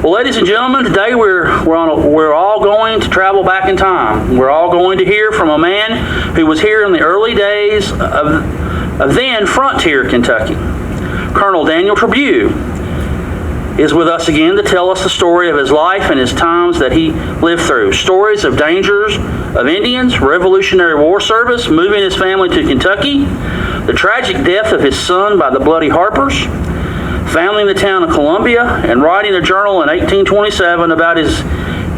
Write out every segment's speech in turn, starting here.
Well, ladies and gentlemen, today we're all going to travel back in time. We're all going to hear from a man who was here in the early days of then Frontier, Kentucky. Colonel Daniel Trabue is with us again to tell us the story of his life and his times that he lived through. Stories of dangers of Indians, Revolutionary War service, moving his family to Kentucky, the tragic death of his son by the Bloody Harpers, founding the town of Columbia, and writing a journal in 1827 about his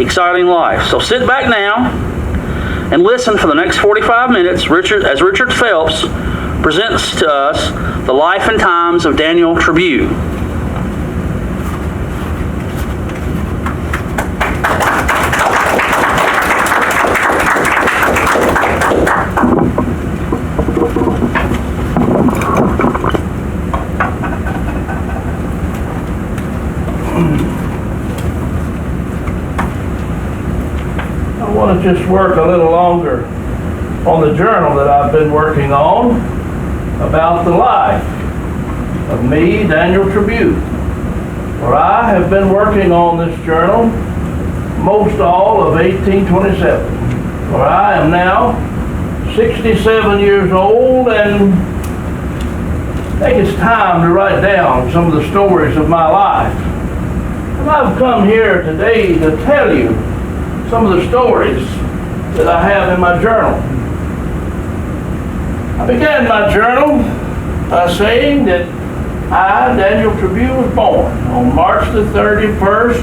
exciting life. So sit back now and listen for the next 45 minutes as Richard Phelps presents to us the life and times of Daniel Trabue. I want to just work a little longer on the journal that I've been working on about the life of me, Daniel Trabue. For I have been working on this journal most all of 1827. For I am now 67 years old, and I think it's time to write down some of the stories of my life. And I've come here today to tell you some of the stories that I have in my journal. I began my journal by saying that I, Daniel Trabue, was born on March the 31st,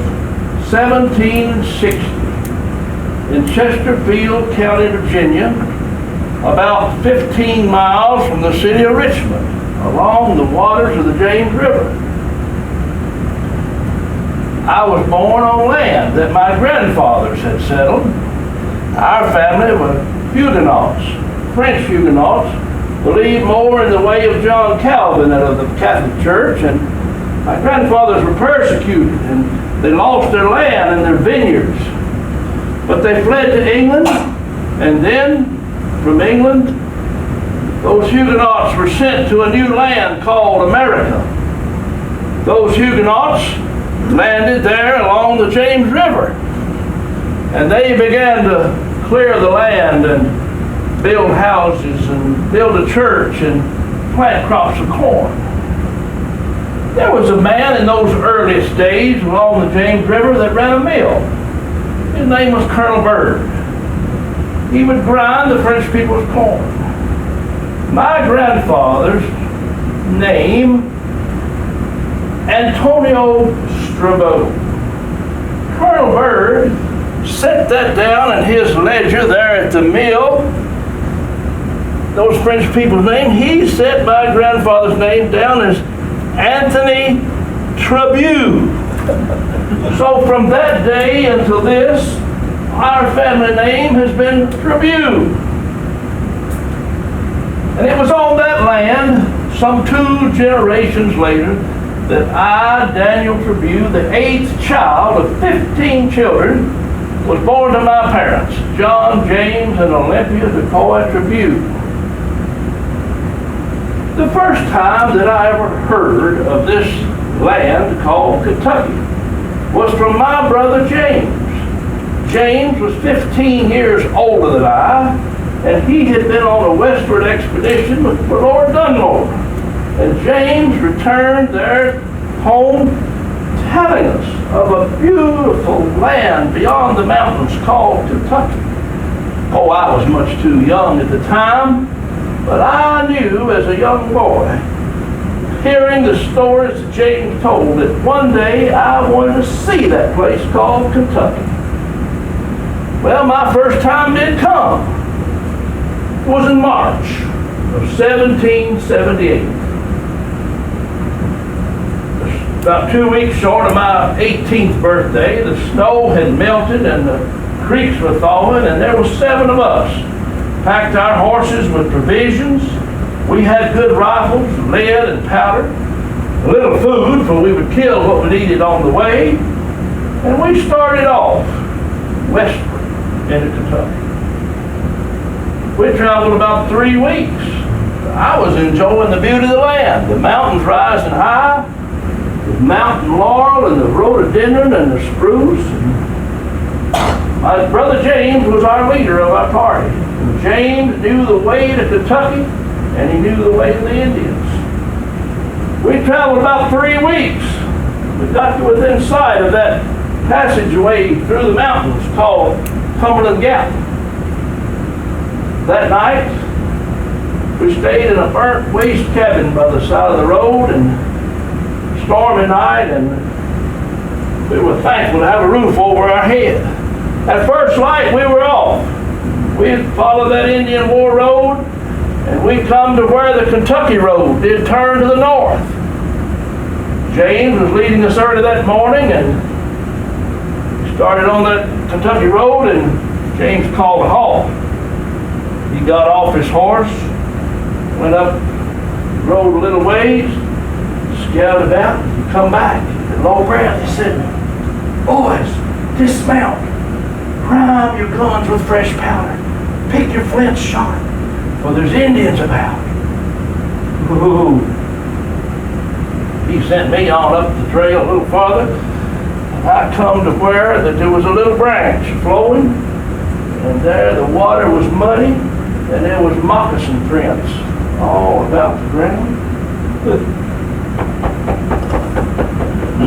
1760 in Chesterfield County, Virginia, about 15 miles from the city of Richmond, along the waters of the James River. I was born on land that my grandfathers had settled. Our family were Huguenots, French Huguenots, believed more in the way of John Calvin than of the Catholic Church, and my grandfathers were persecuted, and they lost their land and their vineyards. But they fled to England, and then from England, those Huguenots were sent to a new land called America. Those Huguenots landed there along the James River, and they began to clear the land and build houses and build a church and plant crops of corn. There was a man in those earliest days along the James River that ran a mill. His name was Colonel Barren. He would grind the French people's corn. My grandfather's name, Antonio Trabue. Colonel Barren set that down in his ledger there at the mill. Those French people's name, he set my grandfather's name down as Anthony Trabue. So from that day until this, our family name has been Trabue. And it was on that land, some 2 generations later, that I, Daniel Trabue, the 8th child of 15 children, was born to my parents, John, James, and Olympia Decoy Trabue. The first time that I ever heard of this land called Kentucky was from my brother James. James was 15 years older than I, and he had been on a westward expedition with Lord Dunmore. And James returned there home telling us of a beautiful land beyond the mountains called Kentucky. Oh, I was much too young at the time, but I knew as a young boy, hearing the stories that James told, that one day I wanted to see that place called Kentucky. Well, my first time did come. It was in March of 1778. About 2 weeks short of my 18th birthday, the snow had melted and the creeks were thawing, and there were 7 of us. Packed our horses with provisions. We had good rifles, lead and powder, a little food, for we would kill what we needed on the way. And we started off westward into Kentucky. We traveled about 3 weeks. I was enjoying the beauty of the land, the mountains rising high, the the mountain laurel and the rhododendron and the spruce. My brother James was our leader of our party. James knew the way to Kentucky, and he knew the way to the Indians. We traveled about 3 weeks. We got to within sight of that passageway through the mountains called Cumberland Gap. That night, we stayed in a burnt waste cabin by the side of the road, and stormy night, and we were thankful to have a roof over our head. At first light, we were off. We had followed that Indian War road, and we come to where the Kentucky road did turn to the north. James was leading us early that morning, and we started on that Kentucky road, and James called a halt. He got off his horse, went up, rode a little ways, scouted out, and come back. In low breath, he said, "Boys, dismount. Prime your guns with fresh powder. Pick your flints sharp, for there's Indians about." Ooh. He sent me on up the trail a little farther, and I come to where that there was a little branch flowing, and there the water was muddy, and there was moccasin prints all about the ground.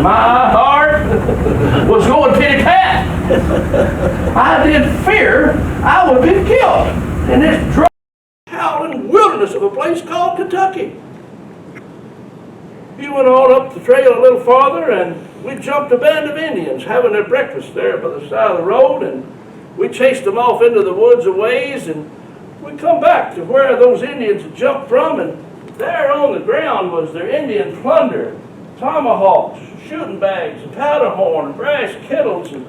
My heart was going pity-pat. I did fear I would be killed in this dry, howling wilderness of a place called Kentucky. He went on up the trail a little farther, and we jumped a band of Indians having their breakfast there by the side of the road, and we chased them off into the woods a ways, and we come back to where those Indians had jumped from, and there on the ground was their Indian plunder, tomahawks, shooting bags, and powder horn, and brass kettles, and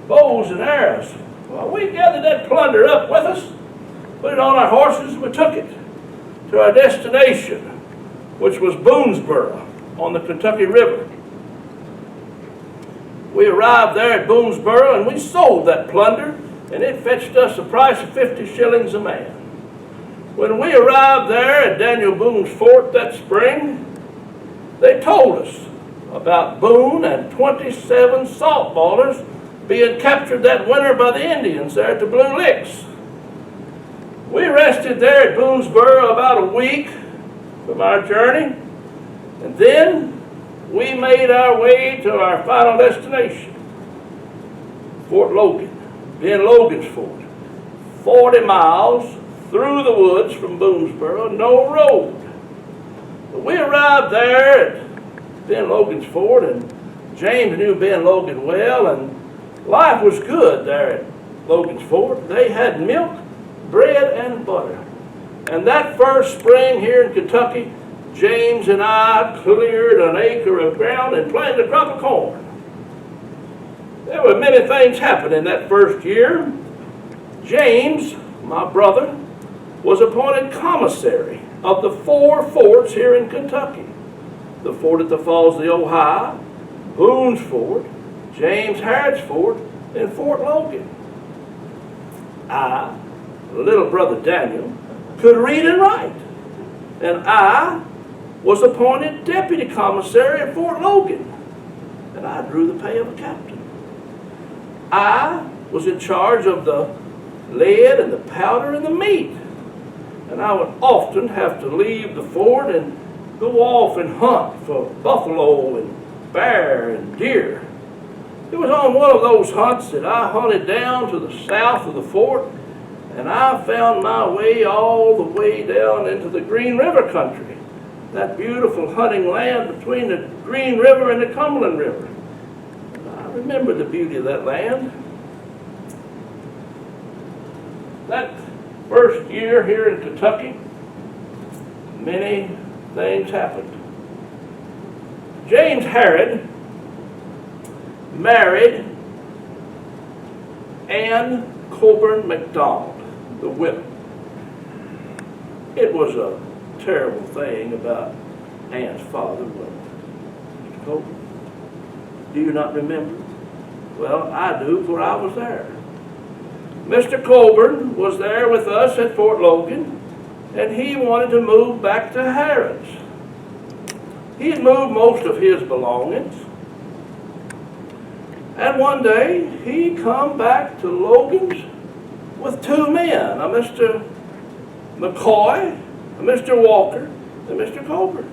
bows and arrows. Well, we gathered that plunder up with us, put it on our horses, and we took it to our destination, which was Boonesboro on the Kentucky River. We arrived there at Boonesboro, and we sold that plunder, and it fetched us a price of 50 shillings a man. When we arrived there at Daniel Boone's fort that spring, they told us about Boone and 27 salt ballers being captured that winter by the Indians there at the Blue Licks. We rested there at Boonesboro about a week from our journey, and then we made our way to our final destination, Fort Logan, Ben Logan's fort, 40 miles through the woods from Boonesboro, no road. But we arrived there at Ben Logan's fort, and James knew Ben Logan well, and life was good there at Logan's fort. They had milk, bread, and butter. And that first spring here in Kentucky, James and I cleared an acre of ground and planted a crop of corn. There were many things happening that first year. James, my brother, was appointed commissary of the 4 forts here in Kentucky. The fort at the Falls of the Ohio, Boone's Fort, James Harrod's Fort, and Fort Logan. I, little brother Daniel, could read and write, and I was appointed deputy commissary at Fort Logan, and I drew the pay of a captain. I was in charge of the lead and the powder and the meat, and I would often have to leave the fort and go off and hunt for buffalo and bear and deer. It was on one of those hunts that I hunted down to the south of the fort, and I found my way all the way down into the Green River country, that beautiful hunting land between the Green River and the Cumberland River. I remember the beauty of that land. That first year here in Kentucky, many things happened. James Harrod married Ann Colburn McDonald, the widow. It was a terrible thing about Ann's father, wasn't it, Mr. Colburn? Do you not remember? Well, I do, for I was there. Mr. Colburn was there with us at Fort Logan, and he wanted to move back to Harrods. He had moved most of his belongings. And one day, he come back to Logan's with two men, a Mr. McCoy, a Mr. Walker, and Mr. Coburn.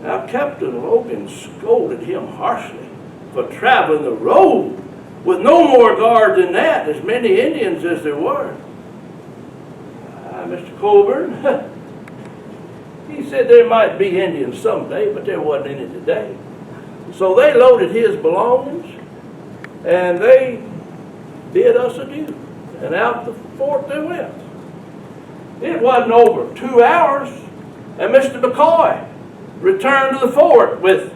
Now, Captain Logan scolded him harshly for traveling the road with no more guard than that, as many Indians as there were. Mr. Coburn, he said there might be Indians someday, but there wasn't any today. So they loaded his belongings, and they bid us adieu, and out the fort they went. It wasn't over 2 hours, and Mr. McCoy returned to the fort with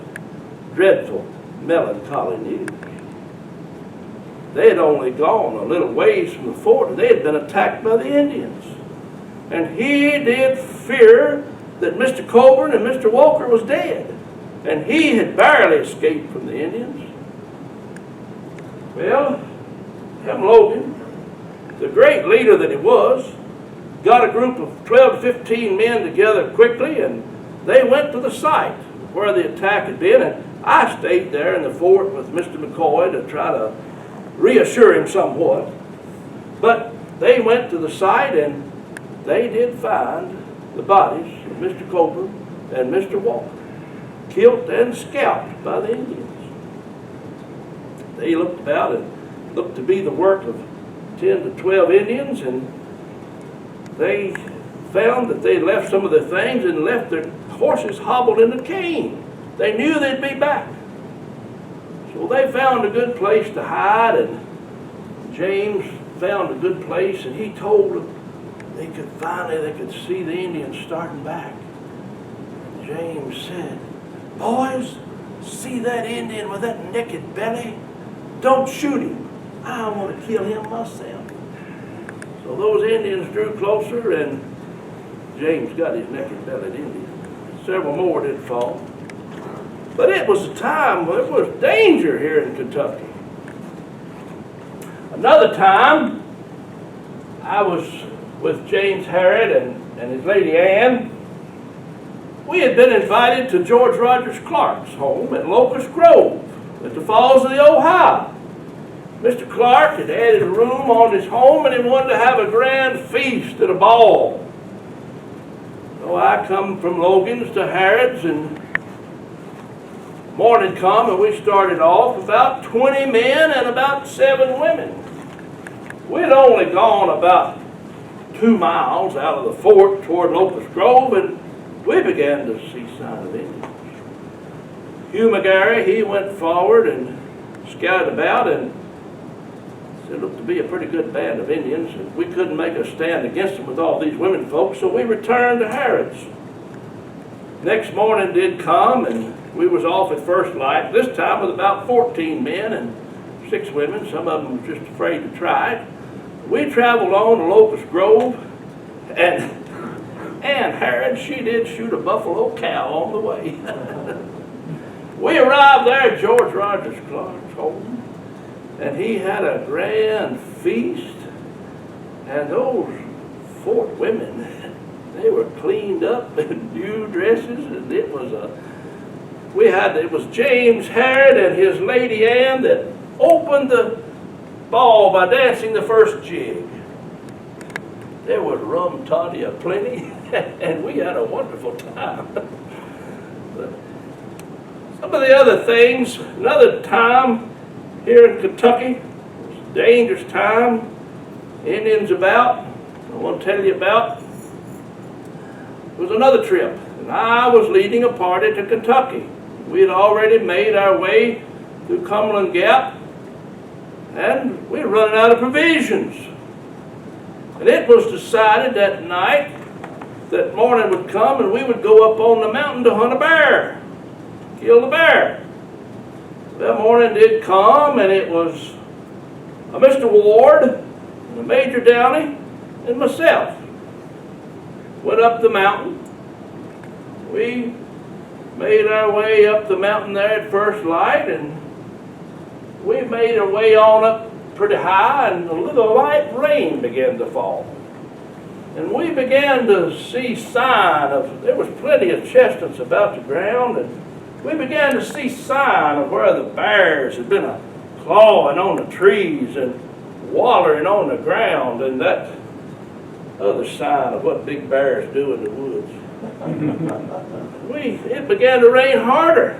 dreadful, melancholy news. They had only gone a little ways from the fort, and they had been attacked by the Indians. And he did fear that Mr. Coburn and Mr. Walker was dead, and he had barely escaped from the Indians. Well, Captain Logan, the great leader that he was, got a group of 12 to 15 men together quickly, and they went to the site where the attack had been, and I stayed there in the fort with Mr. McCoy to try to reassure him somewhat. But they went to the site, and they did find the bodies of Mr. Coburn and Mr. Walker, killed and scalped by the Indians. They looked about and looked to be the work of 10 to 12 Indians, and they found that they left some of their things and left their horses hobbled in a cane. They knew they'd be back. So they found a good place to hide, and James found a good place, and he told them they could see the Indians starting back. James said, "Boys, see that Indian with that naked belly? Don't shoot him. I want to kill him myself." So those Indians drew closer, and James got his naked-bellied Indian. Several more did fall. But it was a time when there was danger here in Kentucky. Another time, I was with James Harrod and his lady Ann. We had been invited to George Rogers Clark's home at Locust Grove at the Falls of the Ohio. Mr. Clark had added a room on his home, and he wanted to have a grand feast and a ball. So I come from Logan's to Harrod's, and morning come, and we started off about 20 men and about 7 women. We'd only gone about 2 miles out of the fort toward Locust Grove, and we began to see signs of Indians. Hugh McGarry, he went forward and scouted about, and it looked to be a pretty good band of Indians, and we couldn't make a stand against them with all these women folks, so we returned to Harrod's. Next morning did come, and we was off at first light, this time with about 14 men and 6 women. Some of them were just afraid to try it. We traveled on to Locust Grove, and Harrod, she did shoot a buffalo cow on the way. We arrived there at George Rogers Clark's home, and he had a grand feast, and those fort women, they were cleaned up in new dresses, and it was James Harrod and his lady Ann that opened the ball by dancing the first jig. There was rum toddy aplenty, and we had a wonderful time. Some of the other things, another time here in Kentucky, it was a dangerous time, Indians about, I want to tell you about. It was another trip, and I was leading a party to Kentucky. We had already made our way through Cumberland Gap, and we were running out of provisions. And it was decided that night that morning would come, and we would go up on the mountain to hunt a bear, kill the bear. That morning did come, and it was a Mr. Ward, and a Major Downey, and myself. Went up the mountain. We made our way up the mountain there at first light, and we made our way on up pretty high, and a little light rain began to fall. And we began to see sign of, there was plenty of chestnuts about the ground, and we began to see sign of where the bears had been clawing on the trees and wallering on the ground, and that other sign of what big bears do in the woods. It began to rain harder.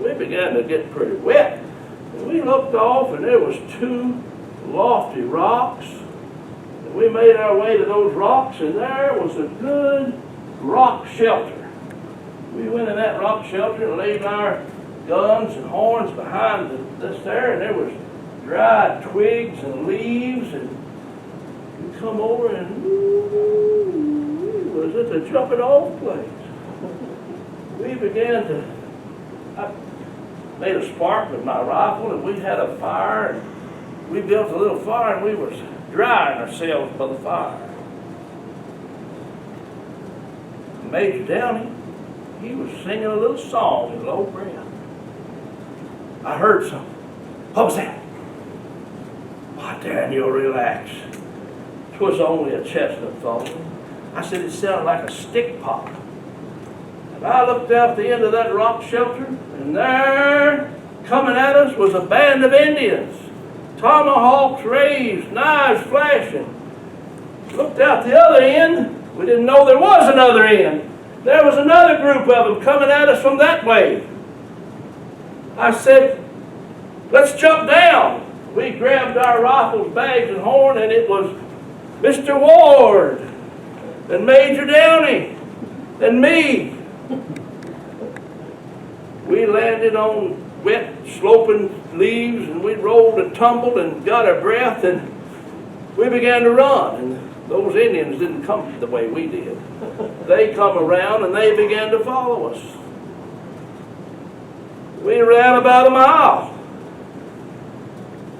We began to get pretty wet. And we looked off, and there was two lofty rocks. And we made our way to those rocks, and there was a good rock shelter. We went in that rock shelter and laid our guns and horns behind this there, and there was dried twigs and leaves, and we come over, and was it a jumping off place? We began to, I made a spark with my rifle, and we had a fire, and we built a little fire, and we were drying ourselves by the fire. Major Downey, he was singing a little song in low breath. I heard something. What was that? Why, Daniel, relax. 'Twas only a chestnut falling. I said it sounded like a stick pop. And I looked out the end of that rock shelter, and there, coming at us, was a band of Indians. Tomahawks raised, knives flashing. Looked out the other end. We didn't know there was another end. There was another group of them coming at us from that way. I said, let's jump down. We grabbed our rifles, bags, and horn, and it was Mr. Ward and Major Downey and me. We landed on wet, sloping leaves, and we rolled and tumbled and got our breath, and we began to run. And those Indians didn't come the way we did. They come around, and they began to follow us. We ran about a mile,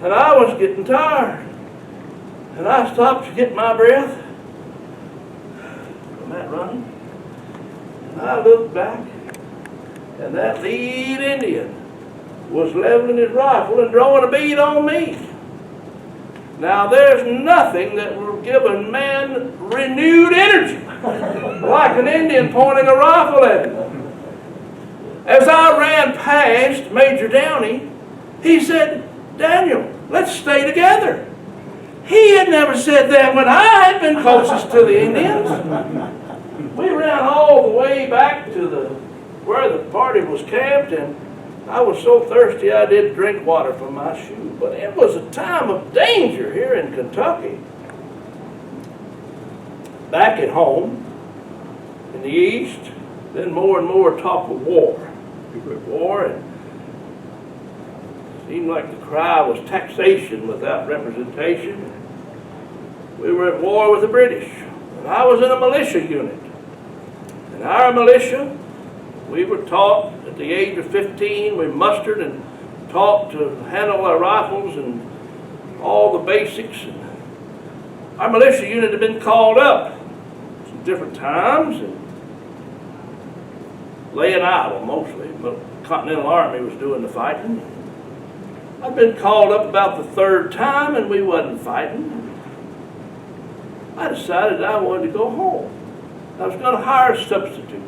and I was getting tired. And I stopped to get my breath from that running. And I looked back, and that lead Indian was leveling his rifle and drawing a bead on me. Now, there's nothing that will give a man renewed energy like an Indian pointing a rifle at him. As I ran past Major Downey, he said, Daniel, let's stay together. He had never said that when I had been closest to the Indians. We ran all the way back to where the party was camped, and I was so thirsty I did drink water from my shoe. But it was a time of danger here in Kentucky. Back at home, in the East, then more and more talk of war. War, and it seemed like the cry was taxation without representation. We were at war with the British, and I was in a militia unit. In our militia, we were taught at the age of 15, we mustered and taught to handle our rifles and all the basics. And our militia unit had been called up some different times and laying idle mostly, but the Continental Army was doing the fighting. I'd been called up about the third time, and we wasn't fighting. I decided I wanted to go home. I was going to hire a substitute.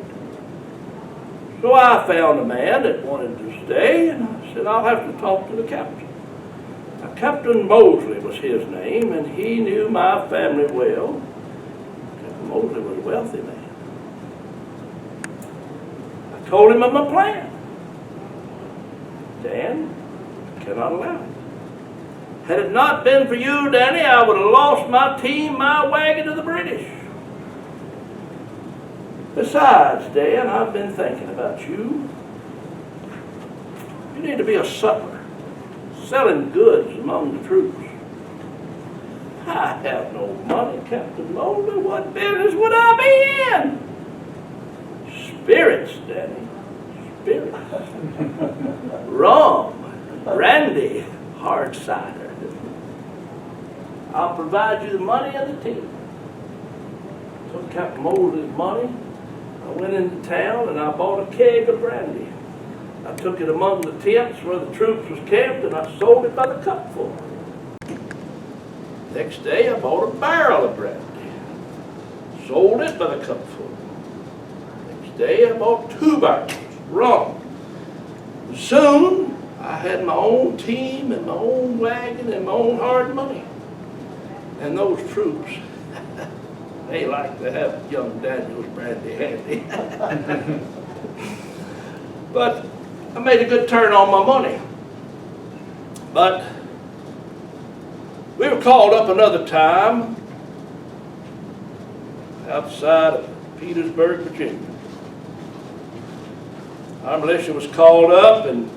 So I found a man that wanted to stay, and I said, I'll have to talk to the captain. Now, Captain Mosley was his name, and he knew my family well. Captain Mosley was a wealthy man. I told him of my plan. Dan, I cannot allow it. Had it not been for you, Danny, I would have lost my team, my wagon to the British. Besides, Dan, I've been thinking about you. You need to be a sutler, selling goods among the troops. I have no money, Captain Mosley. What business would I be in? Spirits, Danny. Spirits. Rum, brandy, hard cider. I'll provide you the money and the tea. Took Captain Mosley's money. I went into town and I bought a keg of brandy. I took it among the tents where the troops was camped, and I sold it by the cupful. Next day I bought a barrel of brandy. Sold it by the cupful. Next day I bought 2 barrels, rum. Soon I had my own team and my own wagon and my own hard money. And those troops, they like to have young Daniel's brandy handy. But I made a good turn on my money. But we were called up another time outside of Petersburg, Virginia. Our militia was called up and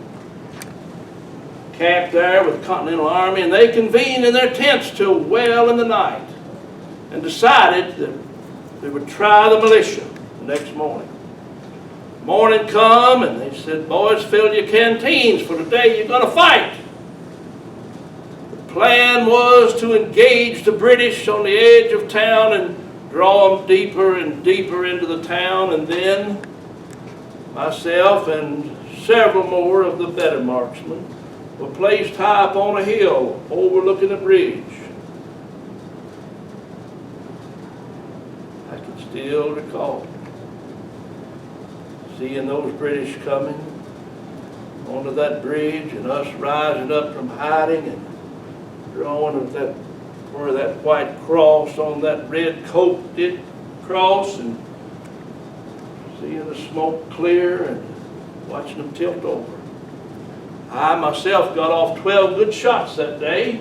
camped there with the Continental Army, and they convened in their tents till well in the night and decided that they would try the militia the next morning. Morning come, and they said, boys, fill your canteens for today you're going to fight. The plan was to engage the British on the edge of town and draw them deeper and deeper into the town, and then myself and several more of the better marksmen were placed high up on a hill overlooking a bridge. I can still recall seeing those British coming onto that bridge and us rising up from hiding and drawing of that where that white cross on that red coat did cross, and seeing the smoke clear and watching them tilt over. I myself got off 12 good shots that day.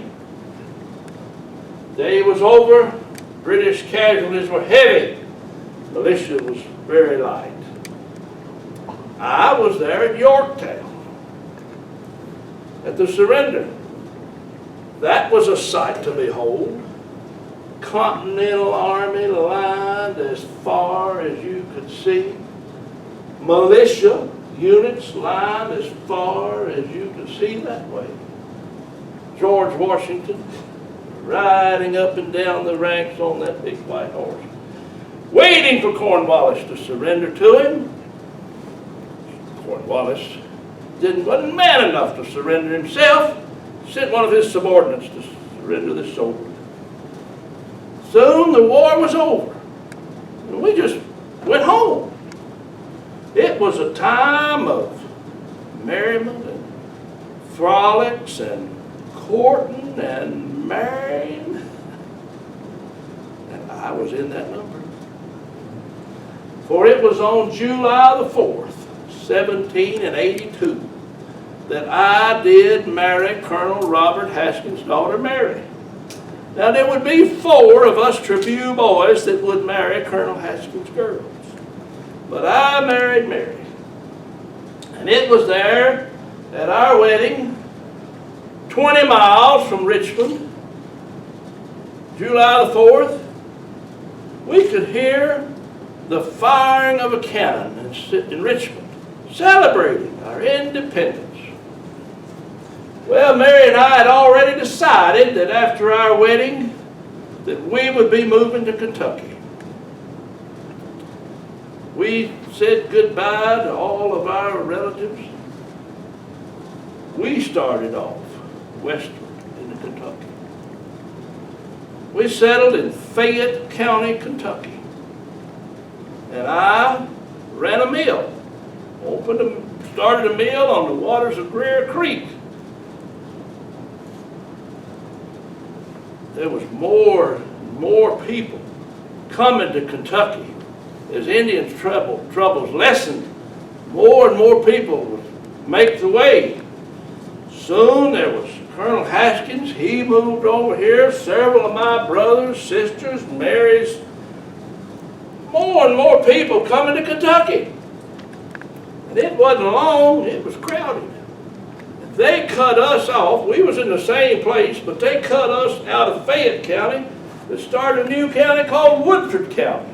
Day was over. British casualties were heavy. Militia was very light. I was there at Yorktown at the surrender. That was a sight to behold. Continental Army lined as far as you could see. Militia units lined as far as you could see that way. George Washington riding up and down the ranks on that big white horse, waiting for Cornwallis to surrender to him. Cornwallis wasn't man enough to surrender himself. Sent one of his subordinates to surrender the soldier. Soon the war was over, and we just went home. It was a time of merriment and frolics and courting and marrying, and I was in that number. For it was on July the 4th, 1782, that I did marry Colonel Robert Haskins' daughter Mary. Now there would be 4 of us Trabue boys that would marry Colonel Haskins' girls. But I married Mary. And it was there at our wedding, 20 miles from Richmond, July the 4th, we could hear the firing of a cannon in Richmond, celebrating our independence. Well, Mary and I had already decided that after our wedding that we would be moving to Kentucky. We said goodbye to all of our relatives. We started off westward into Kentucky. We settled in Fayette County, Kentucky. And I ran a mill, started a mill on the waters of Greer Creek. There was more and more people coming to Kentucky as Indians' troubles lessened. More and more people would make the way. Soon there was Colonel Haskins. He moved over here. Several of my brothers, sisters, Mary's. More and more people coming to Kentucky. And it wasn't long, it was crowded. They cut us off. We was in the same place, but they cut us out of Fayette County and started a new county called Woodford County.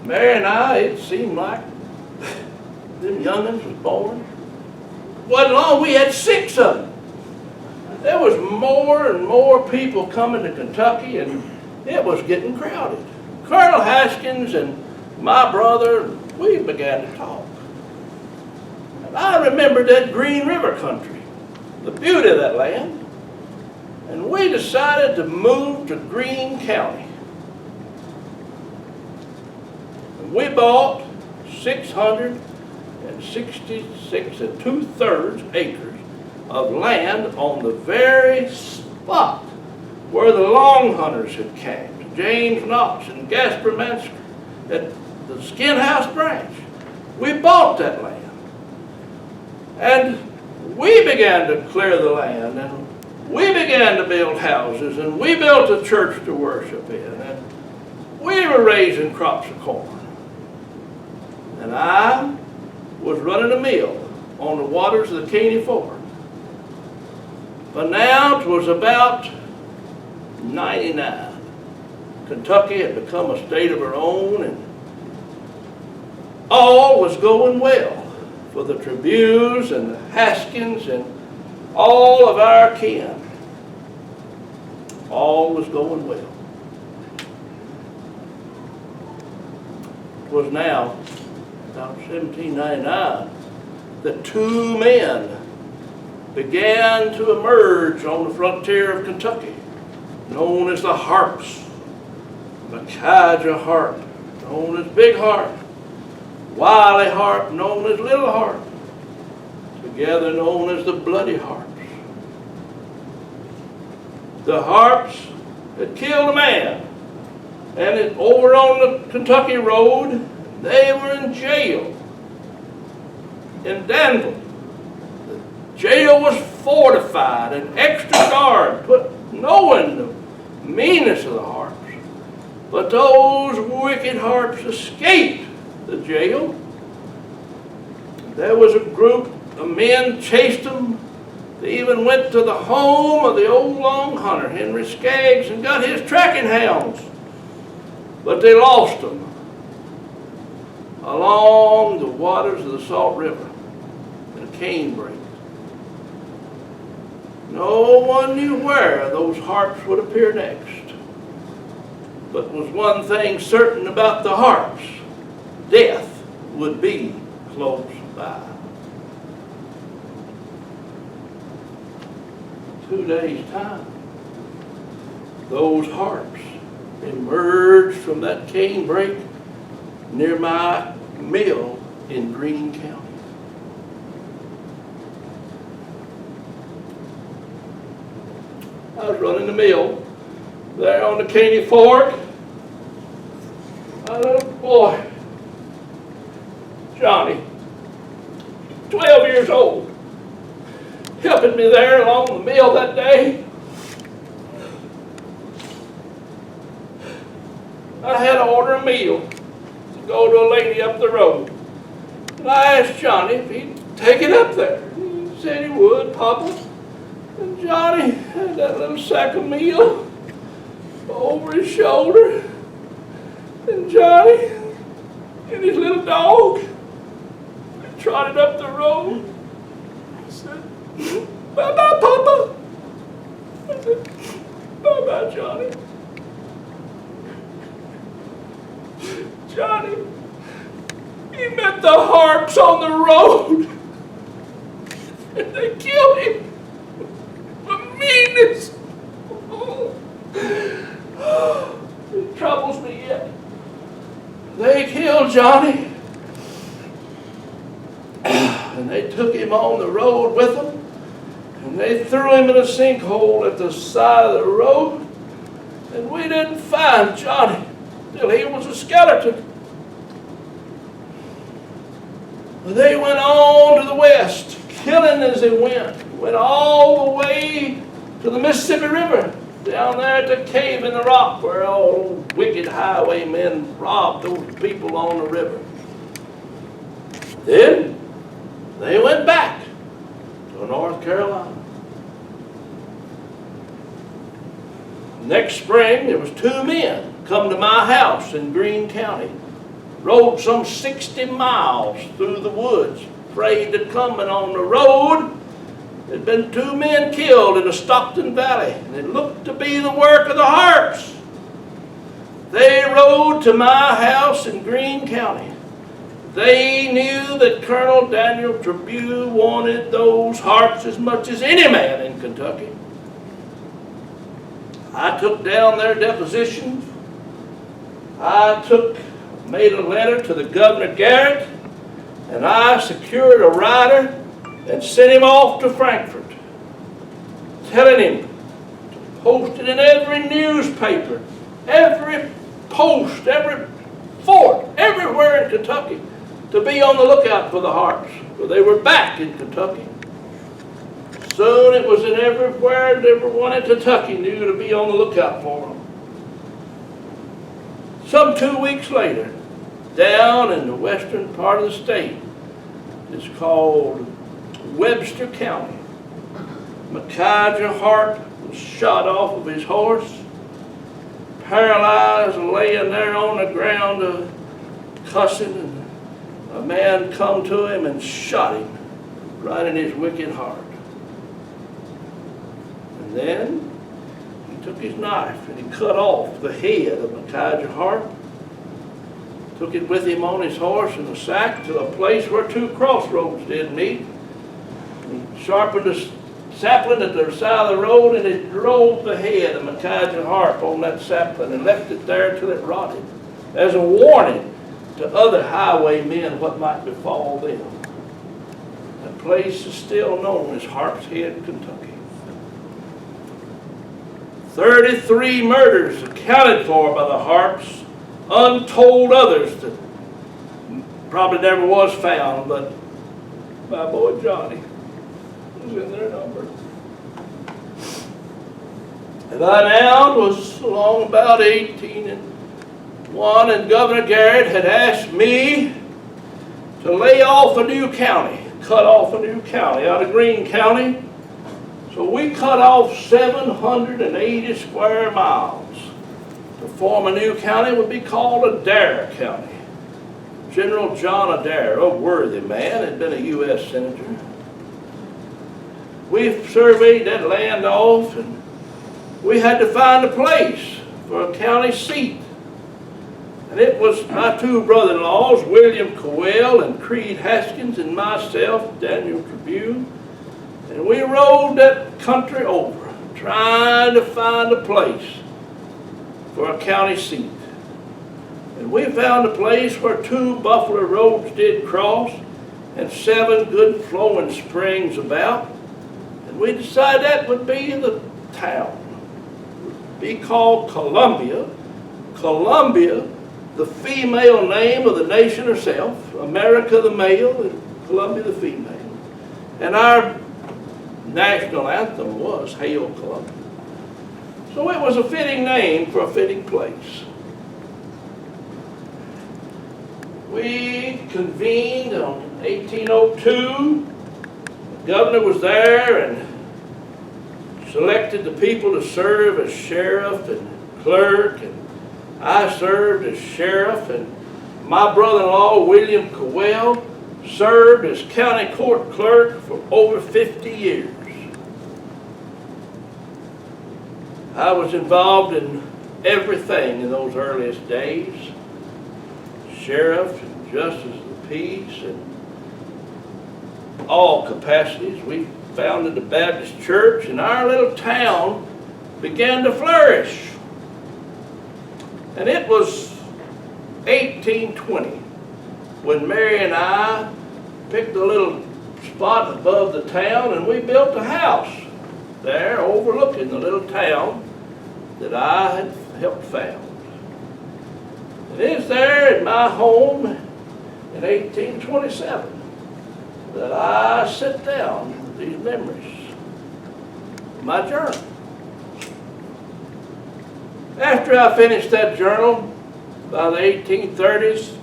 Mary and I, it seemed like them young'uns was born. Wasn't long, we had 6 of them. There was more and more people coming to Kentucky, and it was getting crowded. Colonel Haskins and my brother, we began to talk. I remembered that Green River country, the beauty of that land, and we decided to move to Greene County. we bought 666 and 2/3 acres of land on the very spot where the Long Hunters had camped, James Knox and Gaspar Mansker at the Skin House Branch. We bought that land. And we began to clear the land, and we began to build houses, and we built a church to worship in, and we were raising crops of corn. And I was running a mill on the waters of the Caney Fork. But now it was about 99. Kentucky had become a state of her own, and all was going well for the Trabues and the Haskins and all of our kin. All was going well. It was now about 1799 that two men began to emerge on the frontier of Kentucky, known as the Harps. Micajah Harp, known as Big Harp. Wiley Harp, known as Little Harp. Together known as the Bloody Harps. The Harps had killed a man, and over on the Kentucky road, they were in jail in Danville. The jail was fortified, and extra guard put, knowing the meanness of the Harps. But those wicked Harps escaped the jail. There was a group of men chased them. They even went to the home of the old Long Hunter, Henry Skaggs, and got his tracking hounds. But they lost them along the waters of the Salt River in a canebrake. No one knew where those Harps would appear next. But was one thing certain about the Harps: death would be close by. 2 days' time, those Harps emerged from that canebrake near my mill in Greene County. I was running the mill there on the Caney Fork. My little boy, Johnny, 12 years old, helping me there along the mill that day. I had to order a meal to go to a lady up the road. And I asked Johnny if he'd take it up there. He said he would, Papa. And Johnny had that little sack of meal over his shoulder. And Johnny and his little dog trotted up the road. I said, "Bye-bye, Papa." I said, "Bye-bye, Johnny." Johnny, he met the Harps on the road. And they killed him. The meanness. It troubles me yet. They killed Johnny. And they took him on the road with them. And they threw him in a sinkhole at the side of the road. And we didn't find Johnny till he was a skeleton. They went on to the west, killing as they went. Went all the way to the Mississippi River, down there at the cave in the rock where all those wicked highwaymen robbed those people on the river. Then they went back to North Carolina. Next spring, there was 2 men come to my house in Greene County. Rode some 60 miles through the woods, afraid of coming on the road. There'd been 2 men killed in the Stockton Valley, and it looked to be the work of the Harps. They rode to my house in Greene County. They knew that Colonel Daniel Trabue wanted those Harps as much as any man in Kentucky. I took down their depositions. I took made a letter to the Governor Garrett, and I secured a rider and sent him off to Frankfurt, telling him to post it in every newspaper, every post, every fort, everywhere in Kentucky, to be on the lookout for the Harps, for they were back in Kentucky. Soon it was in everywhere, and everyone in Kentucky knew to be on the lookout for them. Some 2 weeks later, down in the western part of the state, it's called Webster County, Micaiah Hart was shot off of his horse, paralyzed, laying there on the ground, cussing, and a man come to him and shot him right in his wicked heart. And then he took his knife and he cut off the head of Micaiah Hart, took it with him on his horse in a sack to a place where two crossroads did meet. He sharpened a sapling at the side of the road, and it drove the head of Micaiah Hart on that sapling and left it there till it rotted, as a warning to other highwaymen what might befall them. That place is still known as Harp's Head, Kentucky. 33 murders accounted for by the Harps, untold others that probably never was found, but my boy Johnny was in their number. And I now was along about 18 and 1, and Governor Garrett had asked me to lay off a new county, cut off a new county out of Greene County. So we cut off 780 square miles. To form a new county would be called Adair County. General John Adair, a worthy man, had been a U.S. Senator. We surveyed that land off, and we had to find a place for a county seat. And it was my two brother-in-laws, William Cowell and Creed Haskins, and myself, Daniel Trabue. And we rode that country over, trying to find a place for a county seat. And we found a place where 2 buffalo roads did cross and 7 good flowing springs about. And we decided that would be the town. It would be called Columbia. Columbia, the female name of the nation herself, America the male and Columbia the female. And our national anthem was Hail Columbia. So it was a fitting name for a fitting place. We convened in 1802. The governor was there and selected the people to serve as sheriff and clerk, and I served as sheriff, and my brother-in-law, William Cowell, served as county court clerk for over 50 years. I was involved in everything in those earliest days. Sheriff and justice of the peace and all capacities. We founded the Baptist church, and our little town began to flourish. And it was 1820 when Mary and I picked a little spot above the town, and we built a house there overlooking the little town that I had helped found. It is there in my home in 1827 that I sit down with these memories of my journal. After I finished that journal, by the 1830s,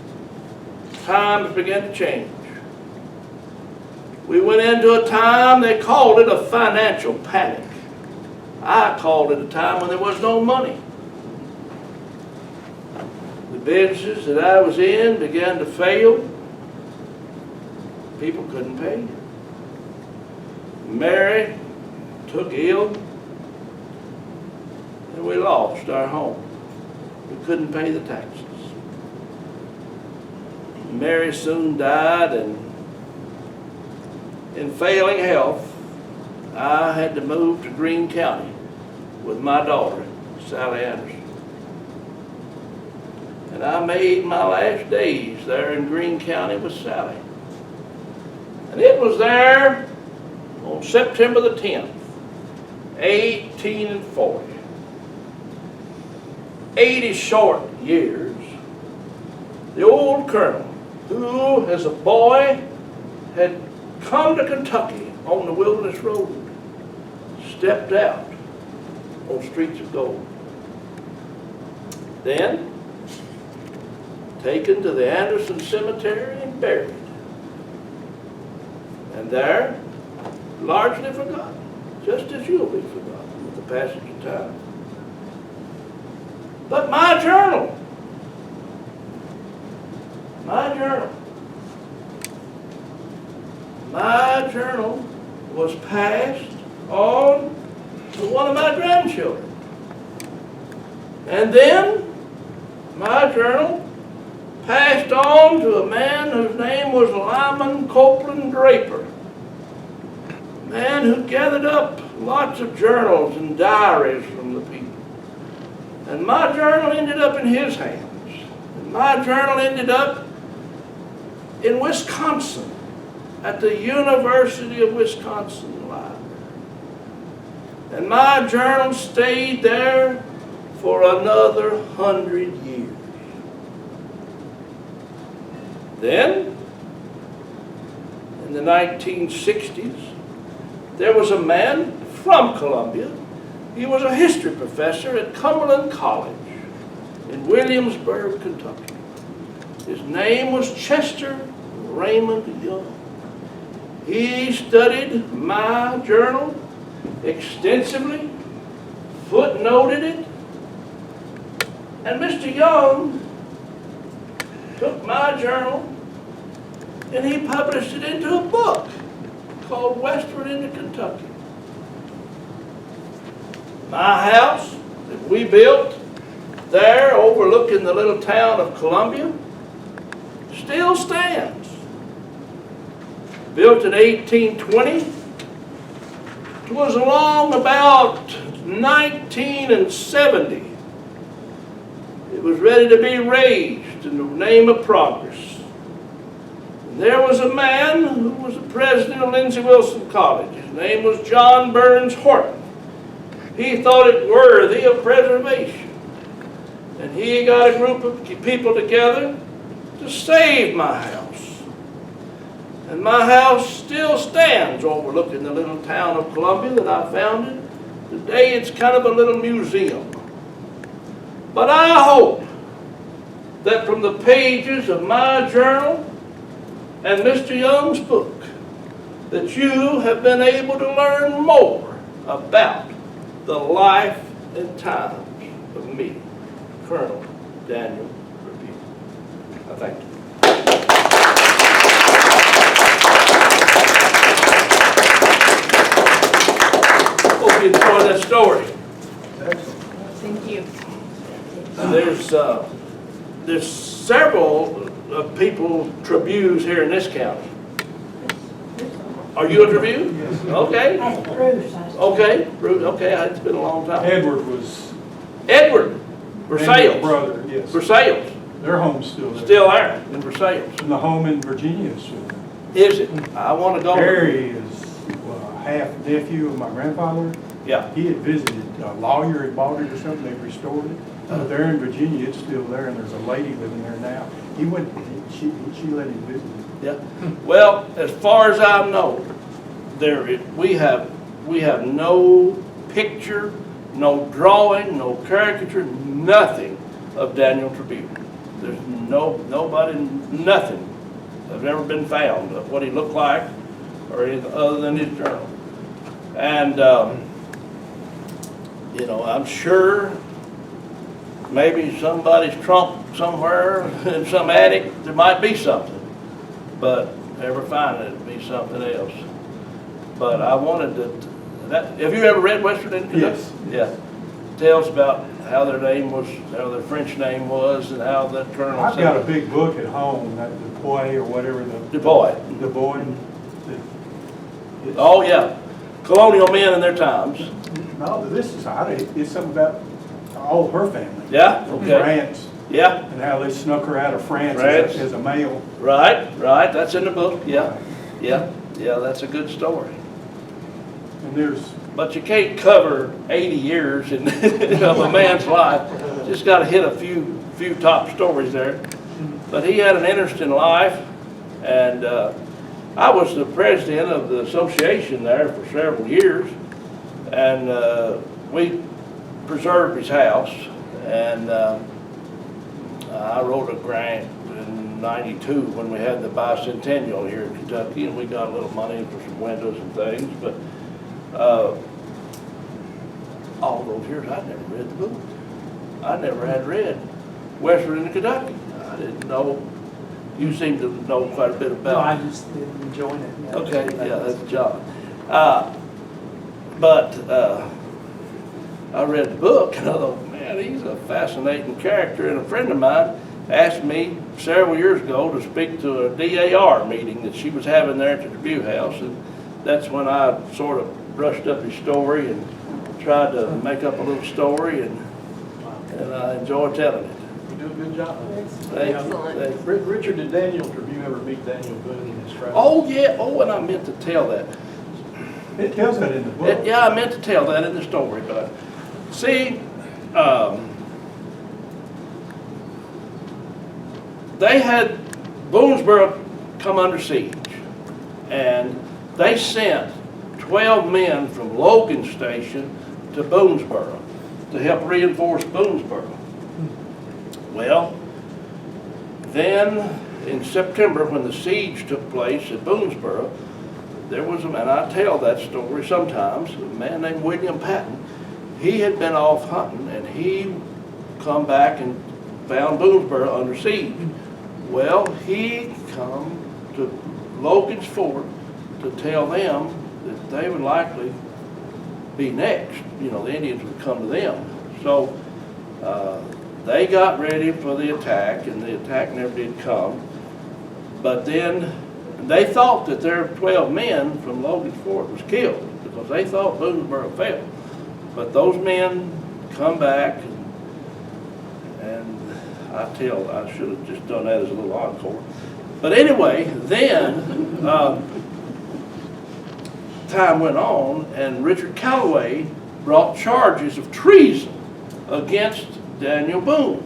times began to change. We went into a time, they called it a financial panic. I called it a time when there was no money. The businesses that I was in began to fail. People couldn't pay. Mary took ill, and we lost our home. We couldn't pay the taxes. Mary soon died, and in failing health, I had to move to Greene County with my daughter, Sally Anderson. and I made my last days there in Greene County with Sally. And it was there on September the 10th, 1840. 80 short years, the old colonel, who as a boy had come to Kentucky on the Wilderness Road, stepped out on streets of gold. Then, taken to the Anderson Cemetery and buried. And there, largely forgotten, just as you'll be forgotten with the passage of time. But my journal was passed on to one of my grandchildren. And then my journal passed on to a man whose name was Lyman Copeland Draper, a man who gathered up lots of journals and diaries from the people. And my journal ended up in his hands. And my journal ended up in Wisconsin, at the University of Wisconsin Library. And my journal stayed there for another 100 years. Then, in the 1960s, there was a man from Columbia. He was a history professor at Cumberland College in Williamsburg, Kentucky. His name was Chester Raymond Young. He studied my journal extensively, footnoted it, and Mr. Young took my journal and he published it into a book called Westward into Kentucky. My house that we built there overlooking the little town of Columbia still stands. Built in 1820. It was along about 1970. It was ready to be raised in the name of progress. And there was a man who was the president of Lindsey Wilson College. His name was John Burns Horton. He thought it worthy of preservation. And he got a group of people together to save my house. And my house still stands overlooking the little town of Columbia that I founded. Today it's kind of a little museum. But I hope that from the pages of my journal and Mr. Young's book, that you have been able to learn more about the life and times of me, Colonel Daniel Trabue. I thank you. Hope you enjoy that story. Thank you. There's several people, Trabues, here in this county. Are you a Trabue? Yes. Okay. That's Bruce. Okay, Bruce. Okay, it's been a long time. Edward was Edward, Daniel's Versailles. brother, yes. Versailles, Their home's still there. still there in Versailles. And the home in Virginia is still there. Is it? I want to go. Harry is half nephew of my grandfather. Yeah. He had visited, a lawyer had bought it or something, they restored it. There in Virginia, it's still there, and there's a lady living there now. She let him visit it. Yeah. Well, as far as I know, we have no picture, no drawing, no caricature, nothing of Daniel Trabue. There's nobody, nothing has ever been found of what he looked like or anything other than his journal. And I'm sure maybe somebody's trunk somewhere in some attic, there might be something, but never find it, it'd be something else. But I wanted to, have you ever read Westward into Kentucky? Yes. Yeah. Tells about how their name was, how their French name was, and how that colonel I've said got a big book at home, that Dubois or whatever, Du Bois. Oh, yeah. Colonial men in their times. No, this is, it's something about all her family. Yeah? Okay. Her aunts, Yeah, and how they snuck her out of France France. as a male. right, that's in the book, yeah, that's a good story. And there's, But you can't cover 80 years of a man's life. Just got to hit a few top stories there. But he had an interesting life, and I was the president of the association there for several years, and we preserved his house, and I wrote a grant in '92 when we had the bicentennial here in Kentucky, and we got a little money for some windows and things, but all those years I never read the book. I never had read West Virginia, Kentucky. I didn't know. You seem to know quite a bit about No, it. I just didn't enjoy it. Yeah. Okay, yeah, that's John. But I read the book and I thought, man, he's a fascinating character. And a friend of mine asked me several years ago to speak to a DAR meeting that she was having there at the Trabue House. And that's when I sort of brushed up his story and tried to make up a little story, and I enjoy telling it. You do a good job. Thank you. Excellent. Thank you. Richard, did Daniel Trabue ever meet Daniel Boone in his travels? Oh, yeah. Oh, and I meant to tell that. it tells that in the book. Yeah, I meant to tell that in the story, but see, they had Boonesboro come under siege, and they sent 12 men from Logan Station to Boonesboro to help reinforce Boonesboro. Well, then in September, when the siege took place at Boonesboro, there was a man, I tell that story sometimes, a man named William Patton. He had been off hunting, and he come back and found Boonesboro under siege. Well, he come to Logan's Fort to tell them that they would likely be next. You know, the Indians would come to them. So they got ready for the attack, and the attack never did come. But then they thought that their 12 men from Logan's Fort was killed because they thought Boonesboro fell. But those men come back, and I should have just done that as a little encore. But anyway, then time went on, and Richard Callaway brought charges of treason against Daniel Boone.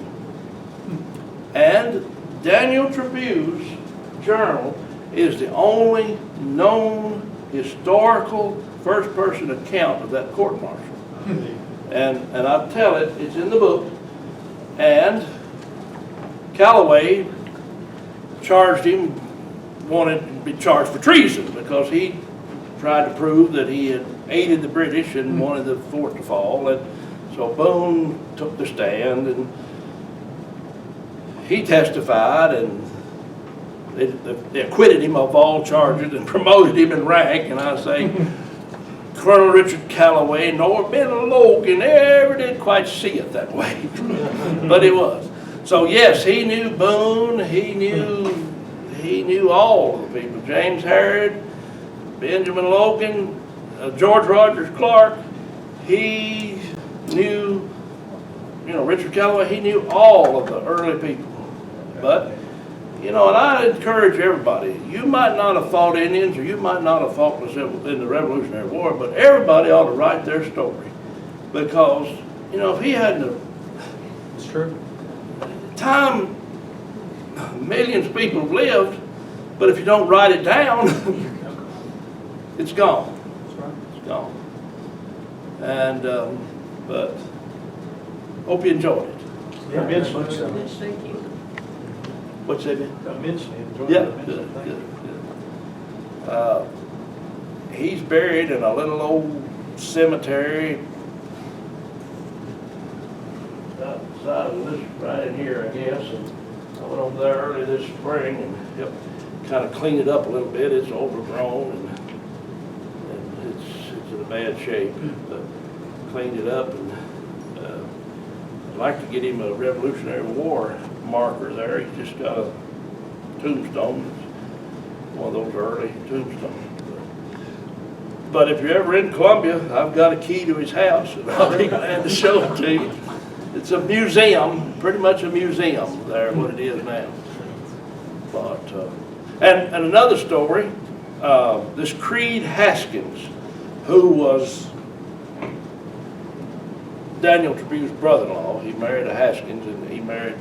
And Daniel Trabue's journal is the only known historical first-person account of that court-martial. And I tell it, it's in the book. And Callaway charged him, wanted to be charged for treason because he tried to prove that he had aided the British and wanted the fort to fall. And so Boone took the stand, and he testified, and they acquitted him of all charges and promoted him in rank. And I say, Colonel Richard Callaway nor Ben Logan ever did quite see it that way, but it was. So yes, he knew Boone. He knew all of the people. James Harrod, Benjamin Logan, George Rogers Clark. He knew, Richard Callaway. He knew all of the early people. But and I encourage everybody, you might not have fought Indians, or you might not have fought in the Revolutionary War, but everybody ought to write their story. Because, if he hadn't, It's true. time, millions of people have lived, but if you don't write it down, it's gone. That's right. It's gone. And, but, hope you enjoyed it. Yeah, immensely. Yes, thank you. What's that? Immensely. Enjoyed Yeah, it immensely. good, Thank good, you. good. He's buried in a little old cemetery outside of this, right in here, I guess. And I went over there early this spring and helped kind of clean it up a little bit. It's overgrown and it's in a bad shape. But cleaned it up, and I'd like to get him a Revolutionary War marker there. He's just got a tombstone, one of those early tombstones. But if you're ever in Columbia, I've got a key to his house, and I'll be glad to show it to you. it's a museum, pretty much a museum there, what it is now. But, and another story, this Creed Haskins, who was Daniel Trabue's brother-in-law. He married a Haskins, and he married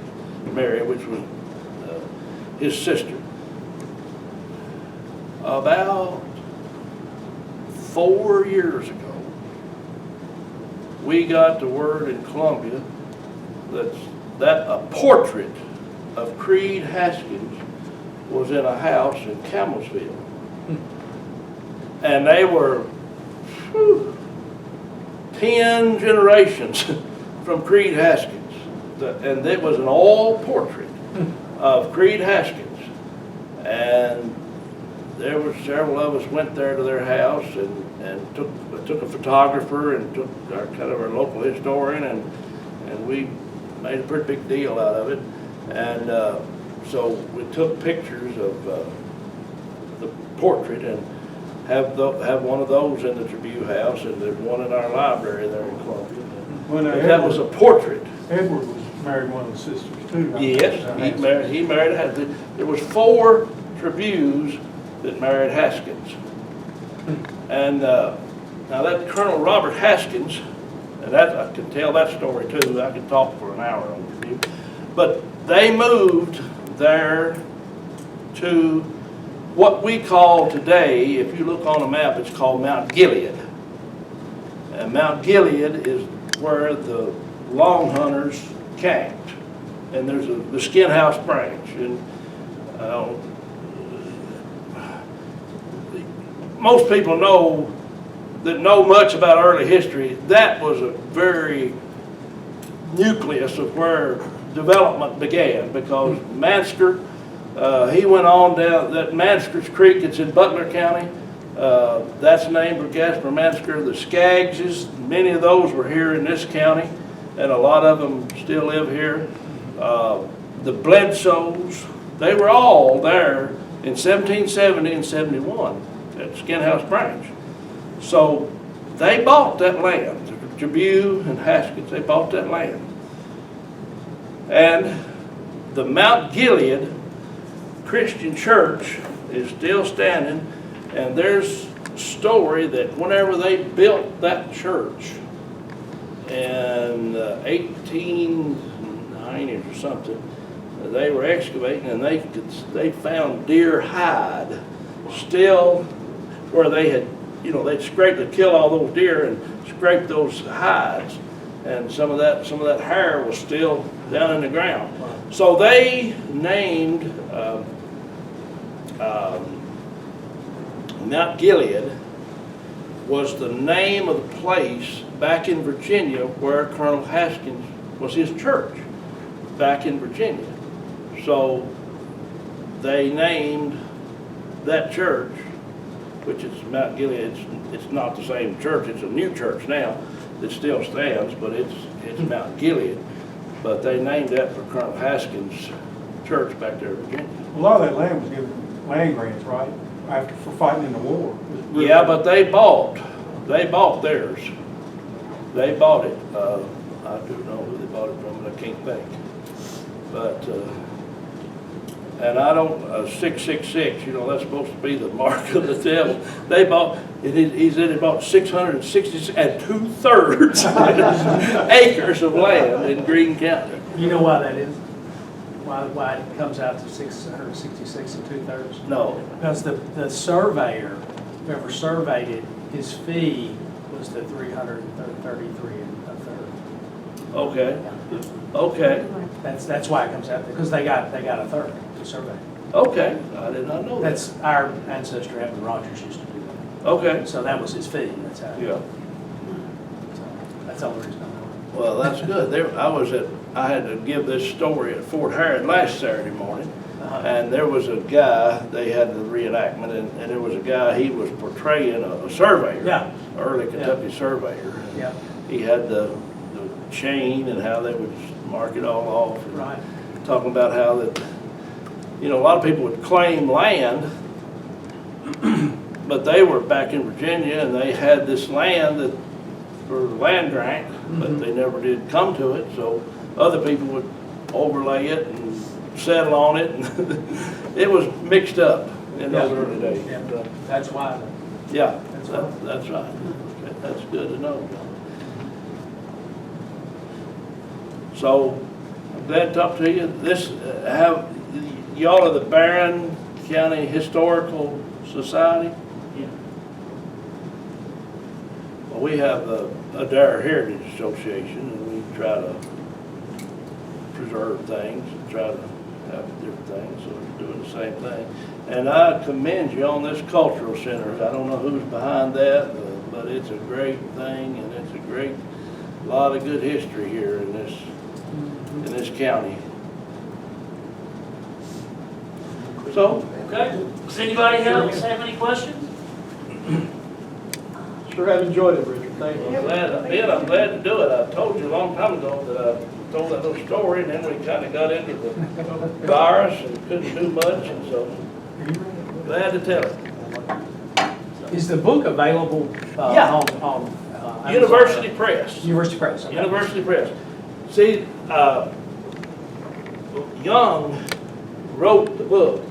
Mary, which was his sister. About 4 years ago, we got the word in Columbia that a portrait of Creed Haskins was in a house in Camelsville. And they were 10 generations from Creed Haskins. And it was an oil portrait of Creed Haskins. And there were several of us went there to their house and took a photographer and took our local historian, and we made a pretty big deal out of it. And so we took pictures of the portrait and have one of those in the Trabue house, and there's one in our library there in Columbia. Well, now, That was a portrait. Edward was married one of the sisters too. right? Yes, he married Haskins. There was 4 Trabues that married Haskins. And now that Colonel Robert Haskins, and that I can tell that story too. I could talk for an hour on Trabue. But they moved there to what we call today, if you look on a map, it's called Mount Gilead. And Mount Gilead is where the Long Hunters camped. And there's the Skin House branch. And most people know much about early history. That was a very nucleus of where development began, because Mansker, he went on down that Mansker's Creek. It's in Butler County. That's named for Gaspar Mansker. The Skaggses, many of those were here in this county, and a lot of them still live here. The Bledsoes, they were all there in 1770 and 71 at Skin House Branch. So they bought that land. Trabue and Haskins, they bought that land. And the Mount Gilead Christian Church is still standing, and there's a story that whenever they built that church in 1890s or something, they were excavating and they found deer hide still where they had, they'd kill all those deer and scrape those hides, and some of that hair was still down in the ground. So they named Mount Gilead was the name of the place back in Virginia where Colonel Haskins was his church back in Virginia. So they named that church, which is Mount Gilead. It's not the same church. It's a new church now that still stands, but it's Mount Gilead. But they named that for Colonel Haskins' church back there in Virginia. A lot of that land was given land grants, right? For fighting in the war. Yeah, but they bought theirs. They bought it. I do know who they bought it from, but I can't think. But, and I don't, 666, that's supposed to be the mark of the devil. They bought, he said they bought 666 and 2/3 acres of land in Greene County. You know why that is? Why it comes out to 666 and 2/3? No. Because the surveyor, whoever surveyed it, his fee was the 333 and a third. Okay. Okay. That's why it comes out, because they got a third to survey. Okay. I did not know that. That's our ancestor, Evan Rogers, used to do that. Okay. So that was his fee. That's how. Yeah. So that's the only reason I know it. Well, that's good. I had to give this story at Fort Harrod last Saturday morning, and there was a guy, they had the reenactment, and there was a guy, he was portraying a surveyor, Yeah. early Kentucky surveyor. Yeah. He had the chain and how they would mark it all off. And Right. talking about how that, a lot of people would claim land, but they were back in Virginia and they had this land that for land grant, but they never did come to it, so other people would overlay it and settle on it, and it was mixed up in those early days. Yeah, that's why. Yeah, That's right. that's right. That's good to know. So, I'm glad to talk to you. Y'all are the Barren County Historical Society? Yeah. Well, we have the Adair Heritage Association, and we try to preserve things, and try to have different things, so we're doing the same thing. And I commend you on this cultural center. I don't know who's behind that, but it's a great thing, and it's a lot of good history here in this county. So, Okay. Does anybody else have any questions? Sure have enjoyed it, Richard. Thank you. I'm glad to do it. I told you a long time ago that I told that little story, and then we kind of got into the virus and couldn't do much, and so glad to tell it. Is the book available Yeah. on Amazon? University Press. University Press, okay. University Press. See, Young wrote the book,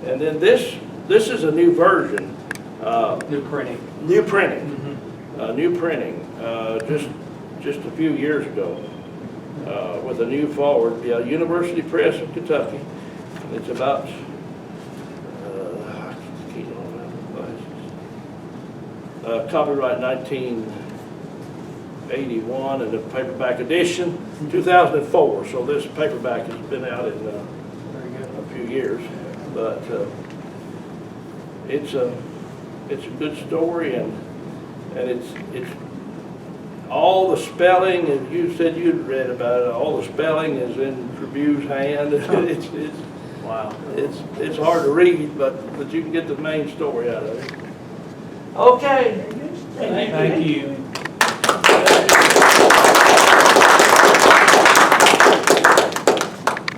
and then this is a new version. New printing. New printing. Just a few years ago, with a new forward, University Press of Kentucky. It's about, copyright 1981, and the paperback edition 2004. So this paperback has been out in Very good. a few years, but it's a good story, and it's all the spelling, and you said you'd read about it. All the spelling is in Trabue's hand. Wow. It's hard to read, but you can get the main story out of it. Okay. Thank you.